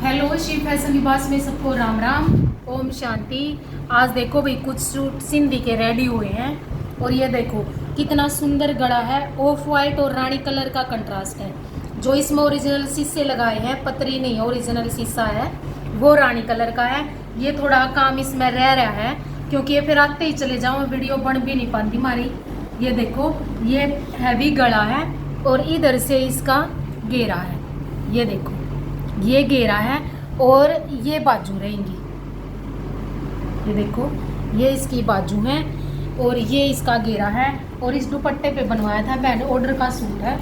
Hello, Shiv fashion लिबास में सबको राम राम, ओम शांति। आज देखो भाई, कुछ सूट सिंधी के रेडी हुए हैं और ये देखो कितना सुंदर गला है। ऑफ वाइट और रानी कलर का कंट्रास्ट है। जो इसमें ओरिजिनल शीशे लगाए हैं, पतरी नहीं ओरिजिनल शीशा है, वो रानी कलर का है। ये थोड़ा काम इसमें रह रहा है क्योंकि ये फिर आते ही चले जाओ, वीडियो बन भी नहीं पाती हमारी। ये देखो, ये हैवी गला है और इधर से इसका घेरा है। ये देखो, ये घेरा है और ये बाजू रहेंगी। ये देखो, ये इसकी बाजू है और ये इसका घेरा है। और इस दुपट्टे पे बनवाया था, बैंड ऑर्डर का सूट है।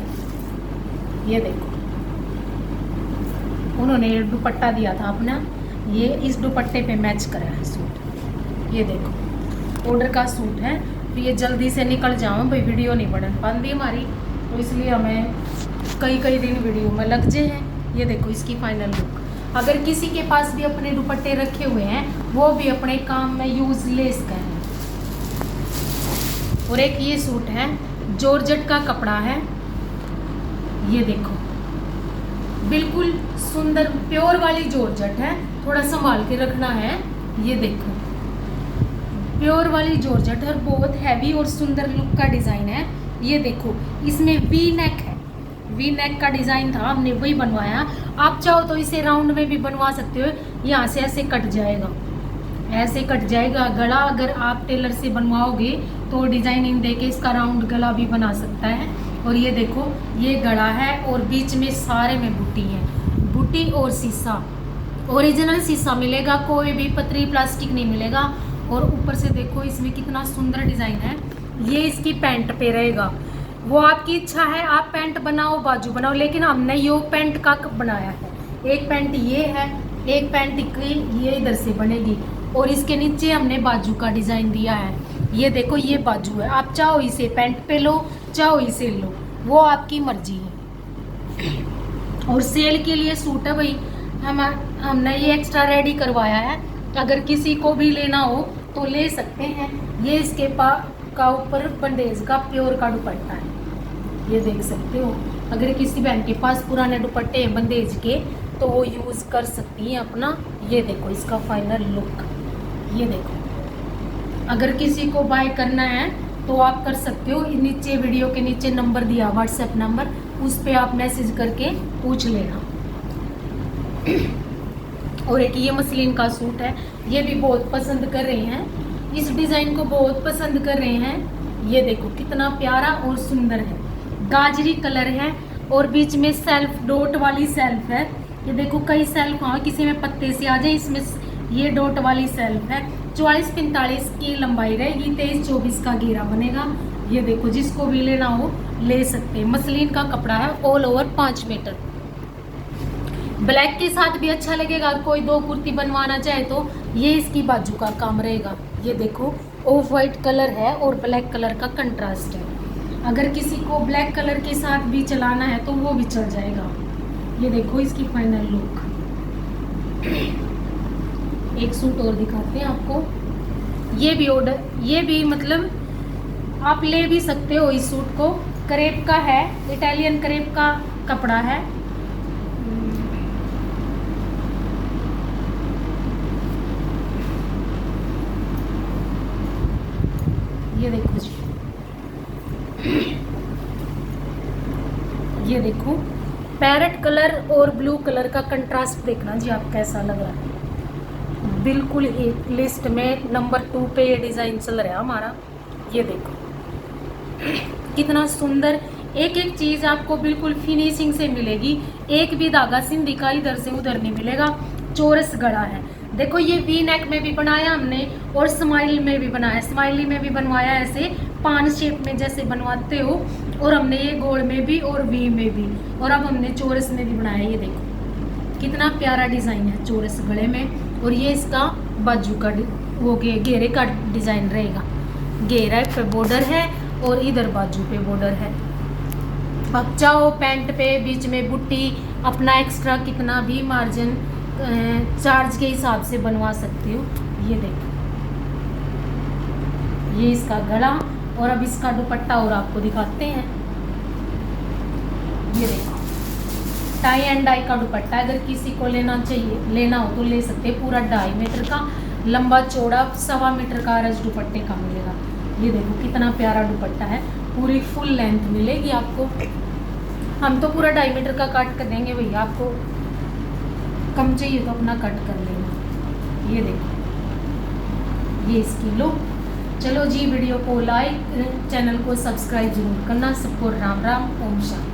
ये देखो, उन्होंने दुपट्टा दिया था अपना, ये इस दुपट्टे पे मैच करा है सूट। ये देखो, ऑर्डर का सूट है। तो ये जल्दी से निकल जाओ भाई, वीडियो नहीं बन पाती हमारी, तो इसलिए हमें कई दिन वीडियो में लग जाए हैं। ये देखो इसकी फाइनल लुक। अगर किसी के पास भी अपने दुपट्टे रखे हुए हैं, वो भी अपने काम में यूज ले सकते हैं। और एक ये सूट है, जॉर्जेट का कपड़ा है। ये देखो, बिल्कुल सुंदर प्योर वाली जॉर्जेट है, थोड़ा संभाल के रखना है। ये देखो, प्योर वाली जॉर्जेट है, बहुत हैवी और सुंदर लुक का डिजाइन है। ये देखो, इसमें वी नेक है, वी नेक का डिज़ाइन था, हमने वही बनवाया। आप चाहो तो इसे राउंड में भी बनवा सकते हो। यहाँ से ऐसे कट जाएगा, ऐसे कट जाएगा गला। अगर आप टेलर से बनवाओगे तो डिजाइनिंग देके इसका राउंड गला भी बना सकता है। और ये देखो, ये गला है और बीच में सारे में बूटी है, बूटी और शीशा, ओरिजिनल शीशा मिलेगा, कोई भी पतली प्लास्टिक नहीं मिलेगा। और ऊपर से देखो इसमें कितना सुंदर डिज़ाइन है। ये इसकी पैंट पे रहेगा, वो आपकी इच्छा है, आप पैंट बनाओ बाजू बनाओ, लेकिन हमने यो पैंट का बनाया है। एक पैंट ये है, एक पैंट ये इधर से बनेगी और इसके नीचे हमने बाजू का डिज़ाइन दिया है। ये देखो, ये बाजू है, आप चाहो इसे पैंट पे लो, चाहो इसे लो, वो आपकी मर्जी है। और सेल के लिए सूट है भाई, हमने ये एक्स्ट्रा रेडी करवाया है। अगर किसी को भी लेना हो तो ले सकते हैं। ये इसके का ऊपर बंदेज का प्योर का दुपट्टा है, ये देख सकते हो। अगर किसी बहन के पास पुराने दुपट्टे हैं बंदेज के, तो वो यूज़ कर सकती हैं अपना। ये देखो इसका फाइनल लुक। ये देखो, अगर किसी को बाय करना है तो आप कर सकते हो। नीचे वीडियो के नीचे नंबर दिया, व्हाट्सएप नंबर, उस पर आप मैसेज करके पूछ लेना। और एक ये मसलिन का सूट है, ये भी बहुत पसंद कर रहे हैं, इस डिज़ाइन को बहुत पसंद कर रहे हैं। ये देखो कितना प्यारा और सुंदर है, गाजरी कलर है और बीच में सेल्फ डॉट वाली सेल्फ है। ये देखो, कई सेल्फ, हाँ किसी में पत्ते से आ जाए, इसमें ये डॉट वाली सेल्फ है। 44-45 की लंबाई रहेगी, 23-24 का घेरा बनेगा। ये देखो, जिसको भी लेना हो ले सकते हैं। मसलिन का कपड़ा है, ऑल ओवर 5 मीटर। ब्लैक के साथ भी अच्छा लगेगा, कोई दो कुर्ती बनवाना चाहे तो। ये इसकी बाजू का काम रहेगा। ये देखो, ऑफ वाइट कलर है और ब्लैक कलर का कंट्रास्ट है। अगर किसी को ब्लैक कलर के साथ भी चलाना है तो वो भी चल जाएगा। ये देखो इसकी फाइनल लुक। एक सूट और दिखाते हैं आपको। ये भी ऑर्डर, ये भी मतलब आप ले भी सकते हो इस सूट को। क्रेप का है, इटालियन क्रेप का कपड़ा है। ये देखो जी, ये देखो पैरेट कलर और ब्लू कलर का कंट्रास्ट देखना जी, आप कैसा लग रहा है। बिल्कुल एक लिस्ट में नंबर 2 पे ये डिज़ाइन चल रहा है हमारा। ये देखो कितना सुंदर, एक एक चीज़ आपको बिल्कुल फिनिशिंग से मिलेगी। एक भी धागा सिंधी का इधर से उधर नहीं मिलेगा। चौरस गड़ा है, देखो ये वी नेक में भी बनाया हमने और स्माइल में भी बनाया, स्माइली में भी बनवाया, ऐसे पान शेप में जैसे बनवाते हो। और हमने ये गोल में भी और वी में भी, और अब हमने चौरस में भी बनाया। ये देखो कितना प्यारा डिज़ाइन है चौरस गले में। और ये इसका बाजू का वो घेरे का डिज़ाइन रहेगा। घेरा पे बॉर्डर है और इधर बाजू पे बॉर्डर है। अब चाहो पैंट पे बीच में बुट्टी, अपना एक्स्ट्रा कितना भी मार्जिन चार्ज के हिसाब से बनवा सकते हो। ये देखो, ये इसका गला। और अब इसका दुपट्टा और आपको दिखाते हैं। ये देखो, टाई एंड डाई का दुपट्टा है। अगर किसी को लेना हो तो ले सकते हैं। पूरा 2.5 मीटर का लंबा चौड़ा 1.25 मीटर का रज दुपट्टे का मिलेगा। ये देखो कितना प्यारा दुपट्टा है, पूरी फुल लेंथ मिलेगी आपको। हम तो पूरा 2.5 मीटर का कट कर देंगे भैया, आपको कम चाहिए तो अपना कट कर लेना। ये देखो ये इसकी लुक। चलो जी, वीडियो को लाइक, चैनल को सब्सक्राइब जरूर करना। सबको राम राम, ओम शांति।